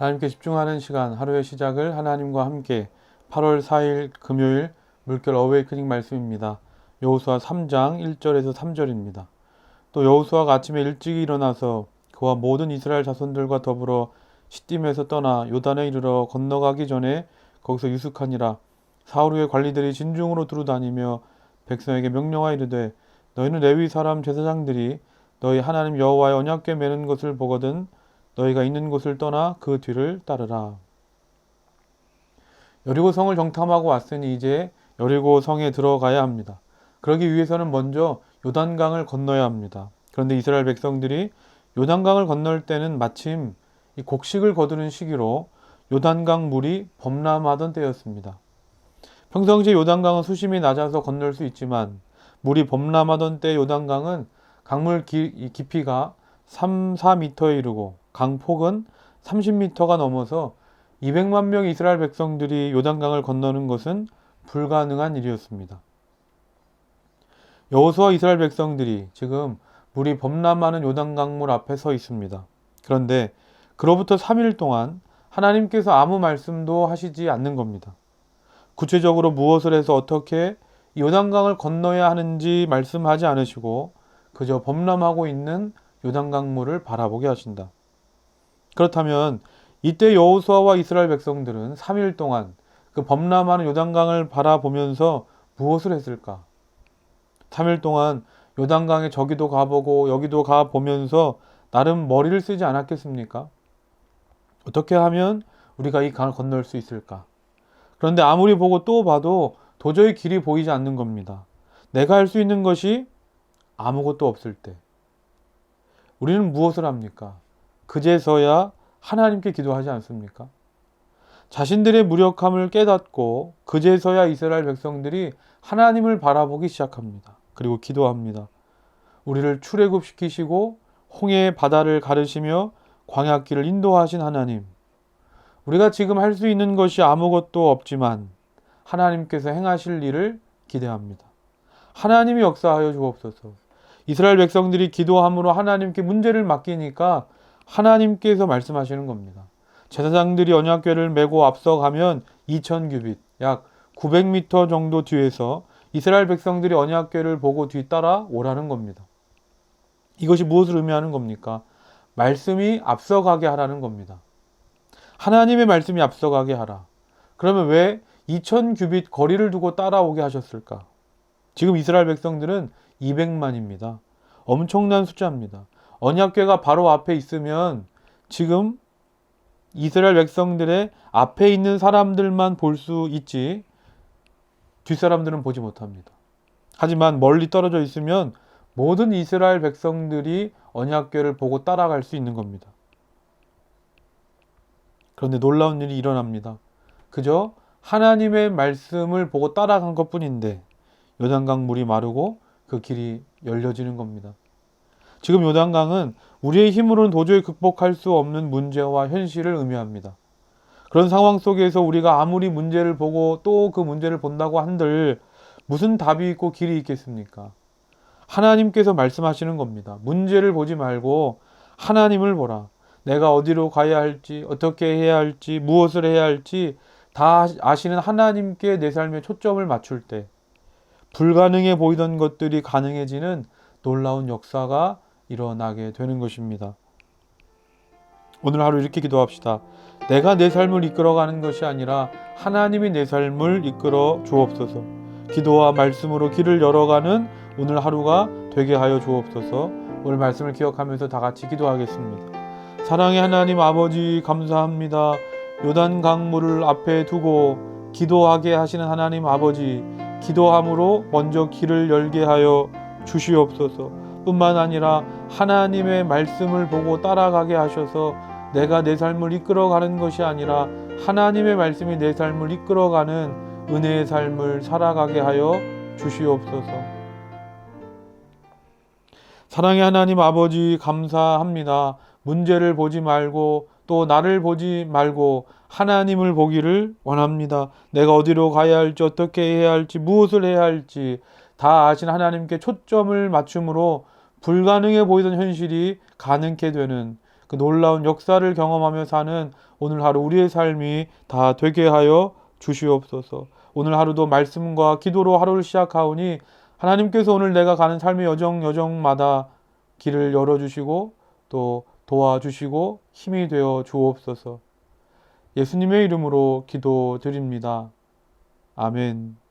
하나님께 집중하는 시간, 하루의 시작을 하나님과 함께 8월 4일 금요일 물결 어웨이크닝 말씀입니다. 여호수아 3장 1절에서 3절입니다. 또 여호수아가 아침에 일찍 일어나서 그와 모든 이스라엘 자손들과 더불어 시딤에서 떠나 요단에 이르러 건너가기 전에 거기서 유숙하니라. 사울의 관리들이 진중으로 두루다니며 백성에게 명령하여 이르되 너희는 레위 사람 제사장들이 너희 하나님 여호와의 언약궤 매는 것을 보거든 너희가 있는 곳을 떠나 그 뒤를 따르라. 여리고 성을 정탐하고 왔으니 이제 여리고 성에 들어가야 합니다. 그러기 위해서는 먼저 요단강을 건너야 합니다. 그런데 이스라엘 백성들이 요단강을 건널 때는 마침 이 곡식을 거두는 시기로 요단강 물이 범람하던 때였습니다. 평상시 요단강은 수심이 낮아서 건널 수 있지만 물이 범람하던 때 요단강은 강물 깊이가 3, 4m에 이르고 강폭은 30m가 넘어서 200만 명의 이스라엘 백성들이 요단강을 건너는 것은 불가능한 일이었습니다. 여호수아 이스라엘 백성들이 지금 물이 범람하는 요단강물 앞에 서 있습니다. 그런데 그로부터 3일 동안 하나님께서 아무 말씀도 하시지 않는 겁니다. 구체적으로 무엇을 해서 어떻게 요단강을 건너야 하는지 말씀하지 않으시고 그저 범람하고 있는 요단강물을 바라보게 하신다. 그렇다면 이때 여호수아와 이스라엘 백성들은 3일 동안 그 범람하는 요단강을 바라보면서 무엇을 했을까? 3일 동안 요단강에 저기도 가보고 여기도 가보면서 나름 머리를 쓰지 않았겠습니까? 어떻게 하면 우리가 이 강을 건널 수 있을까? 그런데 아무리 보고 또 봐도 도저히 길이 보이지 않는 겁니다. 내가 할 수 있는 것이 아무것도 없을 때 우리는 무엇을 합니까? 그제서야 하나님께 기도하지 않습니까? 자신들의 무력함을 깨닫고 그제서야 이스라엘 백성들이 하나님을 바라보기 시작합니다. 그리고 기도합니다. 우리를 출애굽시키시고 홍해의 바다를 가르시며 광야길을 인도하신 하나님. 우리가 지금 할 수 있는 것이 아무것도 없지만 하나님께서 행하실 일을 기대합니다. 하나님이 역사하여 주옵소서. 이스라엘 백성들이 기도함으로 하나님께 문제를 맡기니까 하나님께서 말씀하시는 겁니다. 제사장들이 언약궤를 메고 앞서가면 2000규빗, 약 900m 정도 뒤에서 이스라엘 백성들이 언약궤를 보고 뒤따라 오라는 겁니다. 이것이 무엇을 의미하는 겁니까? 말씀이 앞서가게 하라는 겁니다. 하나님의 말씀이 앞서가게 하라. 그러면 왜 2000규빗 거리를 두고 따라오게 하셨을까? 지금 이스라엘 백성들은 200만입니다. 엄청난 숫자입니다. 언약궤가 바로 앞에 있으면 지금 이스라엘 백성들의 앞에 있는 사람들만 볼 수 있지 뒷사람들은 보지 못합니다. 하지만 멀리 떨어져 있으면 모든 이스라엘 백성들이 언약궤를 보고 따라갈 수 있는 겁니다. 그런데 놀라운 일이 일어납니다. 그저 하나님의 말씀을 보고 따라간 것뿐인데 요단강 물이 마르고 그 길이 열려지는 겁니다. 지금 요단강은 우리의 힘으로는 도저히 극복할 수 없는 문제와 현실을 의미합니다. 그런 상황 속에서 우리가 아무리 문제를 보고 또 그 문제를 본다고 한들 무슨 답이 있고 길이 있겠습니까? 하나님께서 말씀하시는 겁니다. 문제를 보지 말고 하나님을 보라. 내가 어디로 가야 할지, 어떻게 해야 할지, 무엇을 해야 할지 다 아시는 하나님께 내 삶에 초점을 맞출 때 불가능해 보이던 것들이 가능해지는 놀라운 역사가 일어나게 되는 것입니다. 오늘 하루 이렇게 기도합시다. 내가 내 삶을 이끌어가는 것이 아니라 하나님이 내 삶을 이끌어 주옵소서. 기도와 말씀으로 길을 열어가는 오늘 하루가 되게 하여 주옵소서. 오늘 말씀을 기억하면서 다 같이 기도하겠습니다. 사랑의 하나님 아버지 감사합니다. 요단 강물을 앞에 두고 기도하게 하시는 하나님 아버지, 기도함으로 먼저 길을 열게 하여 주시옵소서. 뿐만 아니라 하나님의 말씀을 보고 따라가게 하셔서 내가 내 삶을 이끌어가는 것이 아니라 하나님의 말씀이 내 삶을 이끌어가는 은혜의 삶을 살아가게 하여 주시옵소서. 사랑의 하나님 아버지 감사합니다. 문제를 보지 말고 또 나를 보지 말고 하나님을 보기를 원합니다. 내가 어디로 가야 할지, 어떻게 해야 할지, 무엇을 해야 할지 다 아신 하나님께 초점을 맞춤으로 불가능해 보이던 현실이 가능케 되는 그 놀라운 역사를 경험하며 사는 오늘 하루 우리의 삶이 다 되게 하여 주시옵소서. 오늘 하루도 말씀과 기도로 하루를 시작하오니 하나님께서 오늘 내가 가는 삶의 여정마다 길을 열어주시고 또 도와주시고 힘이 되어 주옵소서. 예수님의 이름으로 기도드립니다. 아멘.